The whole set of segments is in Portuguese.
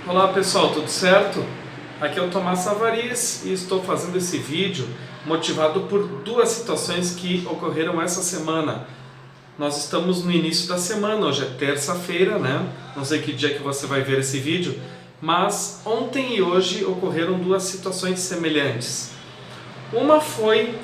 Olá pessoal, tudo certo? Aqui é o Tomás Savariz e estou fazendo esse vídeo motivado por duas situações que ocorreram essa semana. Nós estamos no início da semana, hoje é terça-feira, né? Não sei que dia que você vai ver esse vídeo, mas ontem e hoje ocorreram duas situações semelhantes. Uma foi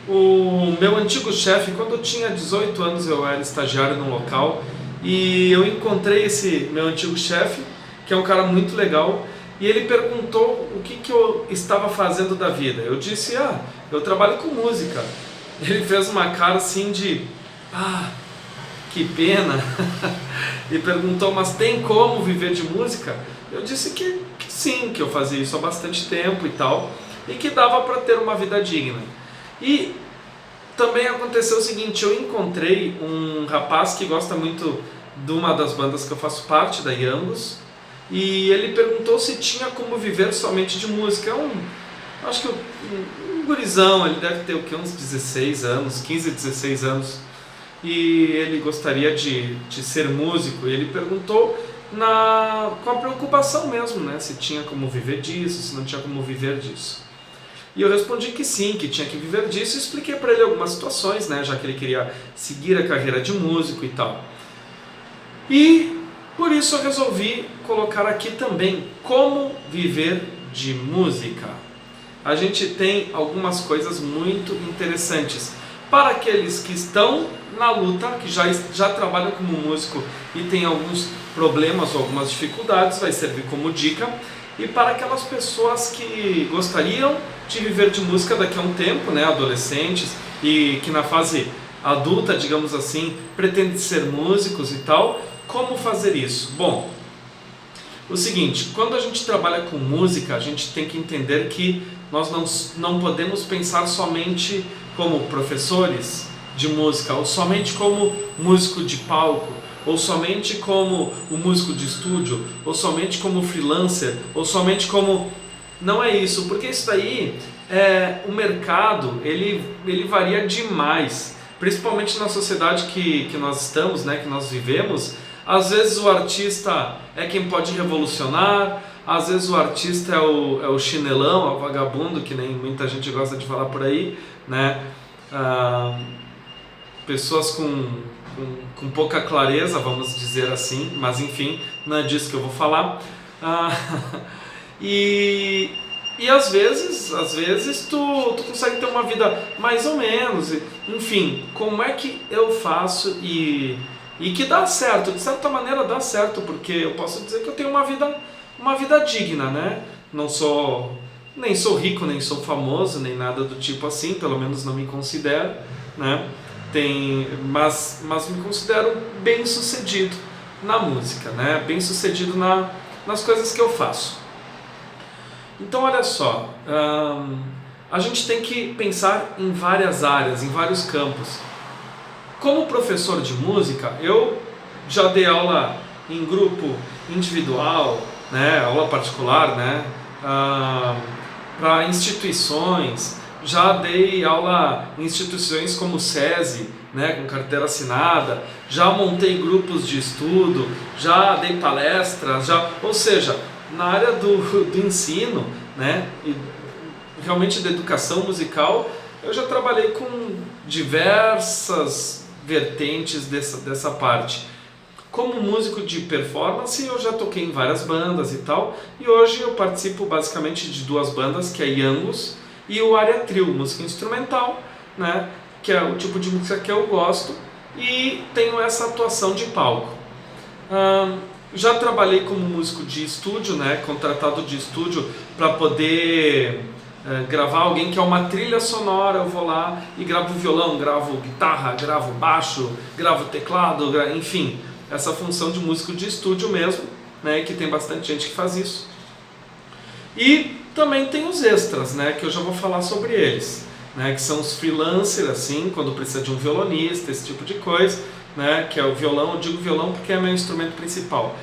o meu antigo chefe. Quando eu tinha 18 anos eu era estagiário num local e eu encontrei esse meu antigo chefe, que é um cara muito legal, e ele perguntou o que eu estava fazendo da vida. Eu disse, eu trabalho com música. Ele fez uma cara assim de, que pena, e perguntou, mas tem como viver de música? Eu disse que sim, que eu fazia isso há bastante tempo e tal, e que dava para ter uma vida digna. E também aconteceu o seguinte, eu encontrei um rapaz que gosta muito de uma das bandas que eu faço parte, da Yangus, e ele perguntou se tinha como viver somente de música. Acho que um gurizão, ele deve ter o que, uns 16 anos, 15, 16 anos, e ele gostaria de ser músico, e ele perguntou com a preocupação mesmo, né, se tinha como viver disso, se não tinha como viver disso. E eu respondi que sim, que tinha que viver disso, e expliquei para ele algumas situações, né, já que ele queria seguir a carreira de músico e tal. E por isso eu resolvi colocar aqui também como viver de música. A gente tem algumas coisas muito interessantes. Para aqueles que estão na luta, que já trabalham como músico e tem alguns problemas ou algumas dificuldades, vai servir como dica. E para aquelas pessoas que gostariam de viver de música daqui a um tempo, né, adolescentes, e que na fase adulta, digamos assim, pretendem ser músicos e tal, como fazer isso? Bom, o seguinte, quando a gente trabalha com música, a gente tem que entender que nós não podemos pensar somente como professores de música, ou somente como músico de palco, ou somente como o músico de estúdio, ou somente como freelancer, ou somente como... Não é isso, porque isso daí, o mercado, ele varia demais, principalmente na sociedade que nós estamos, né, que nós vivemos. Às vezes o artista é quem pode revolucionar, às vezes o artista é o chinelão, é o vagabundo, que nem muita gente gosta de falar por aí, né? Pessoas com pouca clareza, vamos dizer assim, mas enfim, não é disso que eu vou falar. E às vezes tu consegue ter uma vida mais ou menos, enfim, como é que eu faço e que dá certo, de certa maneira dá certo, porque eu posso dizer que eu tenho uma vida digna, né? Nem sou rico, nem sou famoso, nem nada do tipo assim, pelo menos não me considero, né? Mas me considero bem sucedido na música, né? Bem sucedido nas coisas que eu faço. Então olha só, a gente tem que pensar em várias áreas, em vários campos. Como professor de música, eu já dei aula em grupo individual, né, aula particular, né, para instituições, já dei aula em instituições como o SESI, né, com carteira assinada, já montei grupos de estudo, já dei palestras, ou seja, na área do ensino, né, e realmente da educação musical, eu já trabalhei com diversas vertentes dessa parte. Como músico de performance, eu já toquei em várias bandas e tal, e hoje eu participo basicamente de duas bandas, que é Yangus e o Área Trio, música instrumental, né, que é o tipo de música que eu gosto, e tenho essa atuação de palco. Já trabalhei como músico de estúdio, né, contratado de estúdio para poder gravar alguém que é uma trilha sonora. Eu vou lá e gravo violão, gravo guitarra, gravo baixo, gravo teclado, enfim, essa função de músico de estúdio mesmo, né, que tem bastante gente que faz isso. E também tem os extras, né, que eu já vou falar sobre eles, né, que são os freelancers, assim, quando precisa de um violonista, esse tipo de coisa, né, que é o violão. Eu digo violão porque é meu instrumento principal.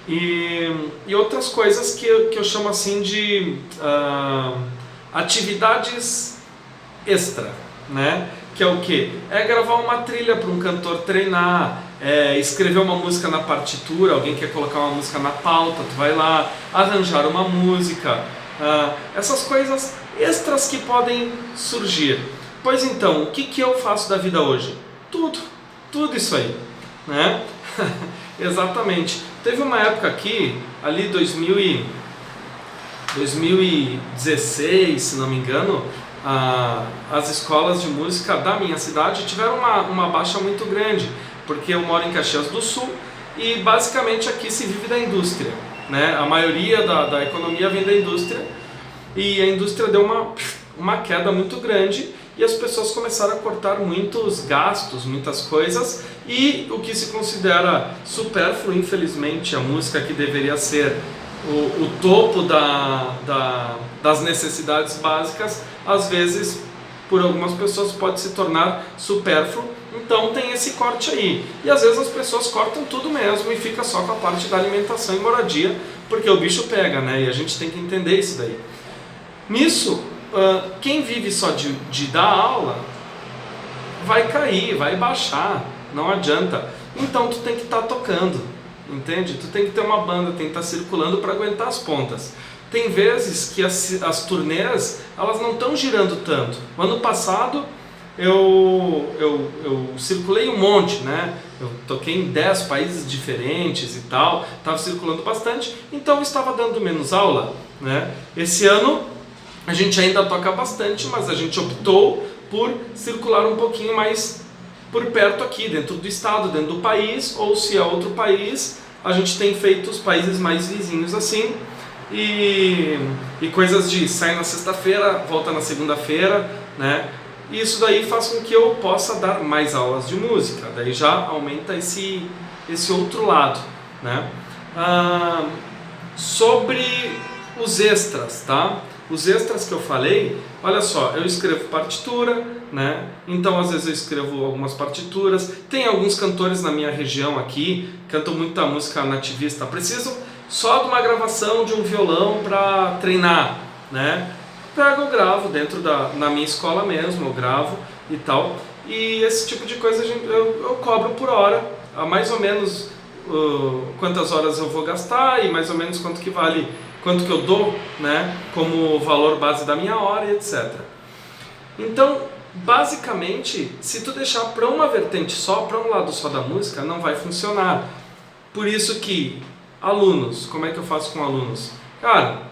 E outras coisas que eu chamo assim de atividades extra, né? Que é o que? É gravar uma trilha para um cantor treinar, escrever uma música na partitura, alguém quer colocar uma música na pauta, tu vai lá arranjar uma música, essas coisas extras que podem surgir. Pois então, o que eu faço da vida hoje? Tudo isso aí, né? Exatamente. Teve uma época aqui, ali 2016, se não me engano, as escolas de música da minha cidade tiveram uma baixa muito grande, porque eu moro em Caxias do Sul e basicamente aqui se vive da indústria, né? A maioria da economia vem da indústria e a indústria deu uma queda muito grande e as pessoas começaram a cortar muitos gastos, muitas coisas, e o que se considera supérfluo, infelizmente, a música que deveria ser o topo das necessidades básicas, às vezes por algumas pessoas pode se tornar supérfluo, então tem esse corte aí. E às vezes as pessoas cortam tudo mesmo e fica só com a parte da alimentação e moradia, porque o bicho pega, né? E a gente tem que entender isso daí. Nisso, quem vive só de dar aula vai cair, vai baixar, não adianta. Então tu tem que estar tocando, entende? Tu tem que ter uma banda, tem que estar circulando para aguentar as pontas. Tem vezes que as turnês, elas não estão girando tanto. O ano passado eu circulei um monte, né? Eu toquei em 10 países diferentes e tal, estava circulando bastante, então eu estava dando menos aula, né? Esse ano a gente ainda toca bastante, mas a gente optou por circular um pouquinho mais por perto aqui, dentro do estado, dentro do país, ou se é outro país, a gente tem feito os países mais vizinhos assim, e coisas de sair na sexta-feira, volta na segunda-feira, né? E isso daí faz com que eu possa dar mais aulas de música, daí já aumenta esse outro lado, né? Sobre os extras, tá? Os extras que eu falei, olha só, eu escrevo partitura, né? Então às vezes eu escrevo algumas partituras. Tem alguns cantores na minha região aqui, cantam muita música nativista, precisam só de uma gravação de um violão para treinar, né? Pego, eu gravo dentro na minha escola mesmo, eu gravo e tal. E esse tipo de coisa eu cobro por hora, mais ou menos quantas horas eu vou gastar e mais ou menos quanto que vale, quanto que eu dou, né, como valor base da minha hora e etc. Então, basicamente, se tu deixar para uma vertente só, para um lado só da música, não vai funcionar. Por isso que alunos, como é que eu faço com alunos? Cara,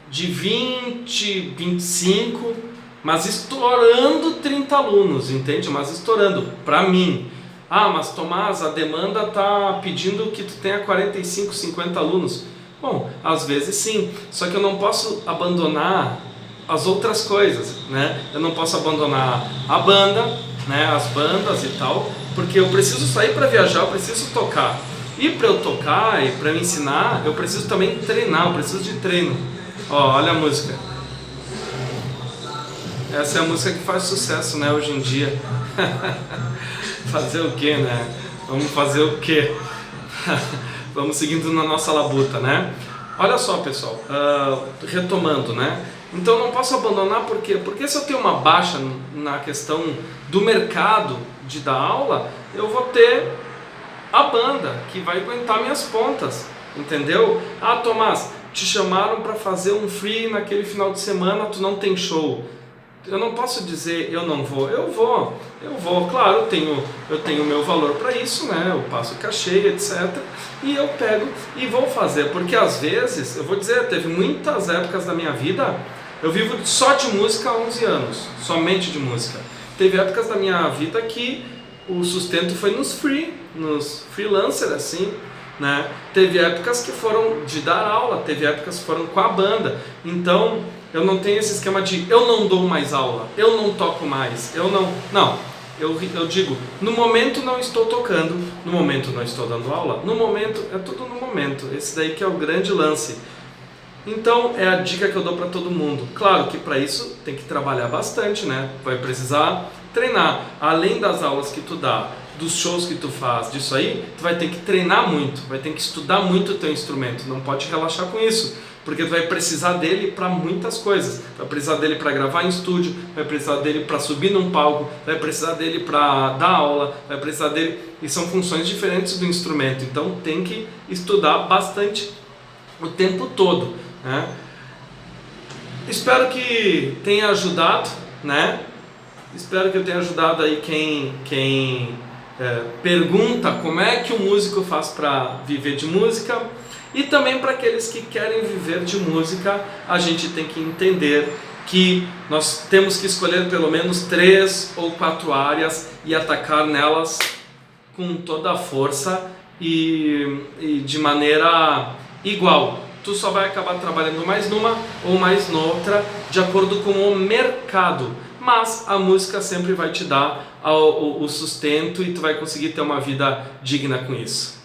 de 20, 25, mas estourando 30 alunos, entende? Mas estourando, para mim. Mas Tomás, a demanda está pedindo que tu tenha 45, 50 alunos. Bom, às vezes sim, só que eu não posso abandonar as outras coisas, né? Eu não posso abandonar a banda, né? As bandas e tal, porque eu preciso sair para viajar, eu preciso tocar. E para eu tocar e para me ensinar, eu preciso também treinar, eu preciso de treino. Olha a música. Essa é a música que faz sucesso, né, hoje em dia. Fazer o que, né? Vamos fazer o que? Vamos seguindo na nossa labuta, né? Olha só, pessoal, retomando, né? Então não posso abandonar, por quê? Porque se eu tenho uma baixa na questão do mercado de dar aula, eu vou ter a banda que vai aguentar minhas pontas, entendeu? Tomás, te chamaram para fazer um free naquele final de semana, tu não tem show. Eu não posso dizer eu não vou, eu vou, claro, eu tenho o meu valor para isso, né? Eu passo cachê, etc. E eu pego e vou fazer, porque às vezes, eu vou dizer, teve muitas épocas da minha vida, eu vivo só de música há 11 anos, somente de música. Teve épocas da minha vida que o sustento foi nos freelancers, assim, né? Teve épocas que foram de dar aula, teve épocas que foram com a banda. Então eu não tenho esse esquema de eu não dou mais aula, eu não toco mais, eu digo, no momento não estou tocando, no momento não estou dando aula, no momento, é tudo no momento. Esse daí que é o grande lance. Então é a dica que eu dou para todo mundo. Claro que para isso tem que trabalhar bastante, né? Vai precisar treinar, além das aulas que tu dá dos shows que tu faz, disso aí, tu vai ter que treinar muito, vai ter que estudar muito o teu instrumento, não pode relaxar com isso, porque tu vai precisar dele para muitas coisas, vai precisar dele para gravar em estúdio, vai precisar dele para subir num palco, vai precisar dele para dar aula, vai precisar dele, e são funções diferentes do instrumento, então tem que estudar bastante o tempo todo, né? Espero que tenha ajudado, né? Espero que eu tenha ajudado aí quem pergunta como é que o músico faz para viver de música, e também para aqueles que querem viver de música. A gente tem que entender que nós temos que escolher pelo menos 3 ou 4 áreas e atacar nelas com toda a força e de maneira igual. Tu só vai acabar trabalhando mais numa ou mais noutra de acordo com o mercado, mas a música sempre vai te dar o sustento e tu vai conseguir ter uma vida digna com isso.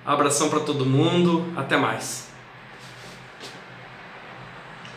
Abração para todo mundo, até mais.